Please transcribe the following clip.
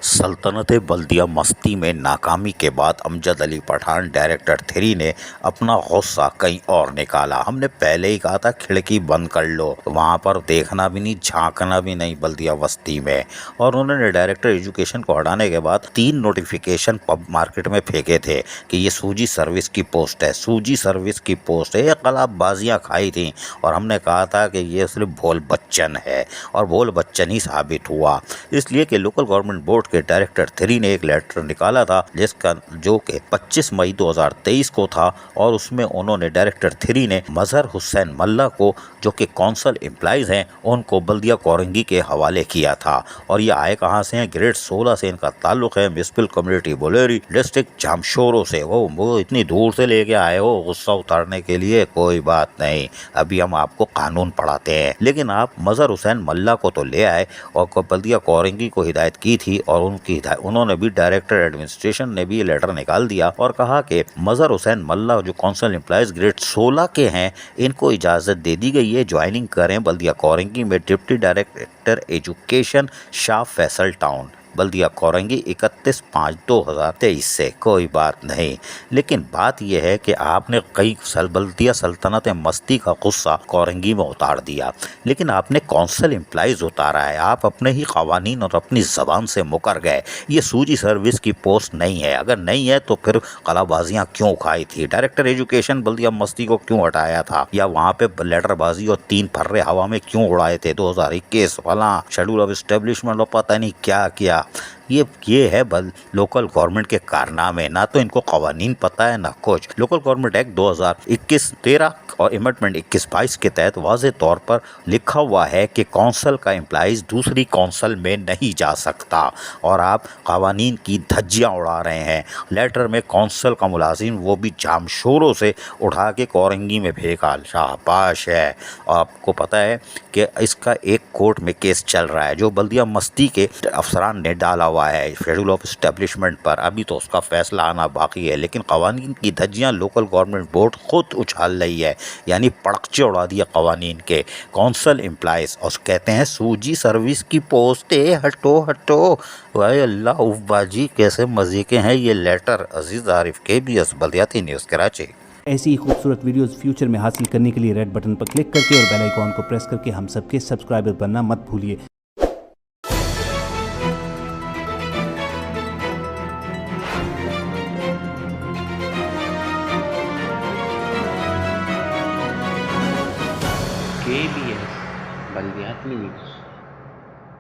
सल्तनत बल्दिया मस्ती में नाकामी के बाद अमजद अली पठान डायरेक्टर 3 ने अपना गुस्सा कहीं और निकाला। हमने पहले ही कहा था खिड़की बंद कर लो, वहाँ पर देखना भी नहीं, झांकना भी नहीं बल्दिया बस्ती में। और उन्होंने डायरेक्टर एजुकेशन को हटाने के बाद 3 नोटिफिकेशन पब मार्केट में फेंके थे कि ये सूजी सर्विस की पोस्ट है, सूजी सर्विस की पोस्ट है। ये कलाबाजियाँ खाई थी और हमने कहा था कि ये सिर्फ भोल बच्चन है और भोल बच्चन ही साबित हुआ। इसलिए कि लोकल गवर्नमेंट बोर्ड के डायरेक्टर 3 ने एक लेटर निकाला था जिसका जो कि 25 मई 2023 को था और उसमें उन्होंने डायरेक्टर 3 ने मजहर हुसैन मल्ला को जो कि कौंसल एम्प्लॉइज हैं उनको बल्दिया कोरंगी के हवाले किया था। और ये आए कहाँ से हैं? ग्रेड 16 से इनका ताल्लुक है, म्यूनिसिपल कम्युनिटी बोलेरी डिस्ट्रिक्ट जामशोरों से। वो इतनी दूर से लेके आए हो गुस्सा उतारने के लिए, कोई बात नहीं, अभी हम आपको कानून पढ़ाते हैं। लेकिन आप मजहर हुसैन मल्ला को तो ले आए और बल्दिया कोरंगी को हिदायत की थी और उन्होंने भी डायरेक्टर एडमिनिस्ट्रेशन ने भी ये लेटर निकाल दिया और कहा कि मजहर हुसैन मल्ला जो कौंसल एम्प्लॉइज ग्रेड 16 के हैं इनको इजाज़त दे दी गई है, ज्वाइनिंग करें बल्दिया कोरंगी में deputy director education Shah Faisal town बल्दिया कोरंगी 31/5/2023 से। कोई बात नहीं, लेकिन बात यह है कि आपने कई बल्दिया सल्तनत मस्ती का गुस्सा कोरंगी में उतार दिया, लेकिन आपने कौंसल एम्प्लॉइज उतारा है। आप अपने ही कवानीन और अपनी ज़बान से मुकर गए। ये सूजी सर्विस की पोस्ट नहीं है, अगर नहीं है तो फिर कलाबाजियाँ क्यों खाई थी? डायरेक्टर एजुकेशन बल्दिया मस्ती को क्यों हटाया था, या वहाँ पे लेटरबाजी और 3 फर्रे हवा में क्यों उड़ाए थे? 2021 वाला शेड्यूल ऑफ एस्टेब्लिशमेंट और पता नहीं क्या किया। ये है लोकल गवर्नमेंट के कारनामे, ना तो इनको कवानीन पता है ना कुछ। लोकल गवर्नमेंट एक्ट 2021-13 और अमेंडमेंट 21-22 के तहत वाज़े तौर पर लिखा हुआ है कि कौंसल का एम्प्लॉइज दूसरी कौंसल में नहीं जा सकता और आप कवानीन की धज्जियाँ उड़ा रहे हैं। लेटर में कौंसल का मुलाजिम वो भी जामशोरों से उठा के कोरंगी में फेंका। शाबाश है। आपको पता है कि इसका एक कोर्ट में केस चल रहा है जो बल्दिया मस्ती के अफसरान ने डाला हुआ है शेड्यूल ऑफ एस्टेब्लिशमेंट पर। अभी तो उसका फैसला आना बाकी है, लेकिन कवानीन की धज्जियाँ लोकल गवर्नमेंट बोर्ड खुद उछाल रही है, यानी पड़कचे उड़ा दिया कवानीन के। कौंसल एम्प्लॉइज और कहते हैं सूजी सर्विस की पोस्ट है, हटो हटो। वाह अल्लाह उफ़बाजी, कैसे मज़े के हैं ये लेटर। अजीज़ आरिफ KBS बल्दियाती न्यूज़ कराची। ऐसी ही खूबसूरत वीडियोस फ्यूचर में हासिल करने के लिए रेड बटन पर क्लिक करके और बेल आइकॉन को प्रेस करके हम सबके सब्सक्राइबर बनना मत भूलिए। KBS बल्दियाती न्यूज़।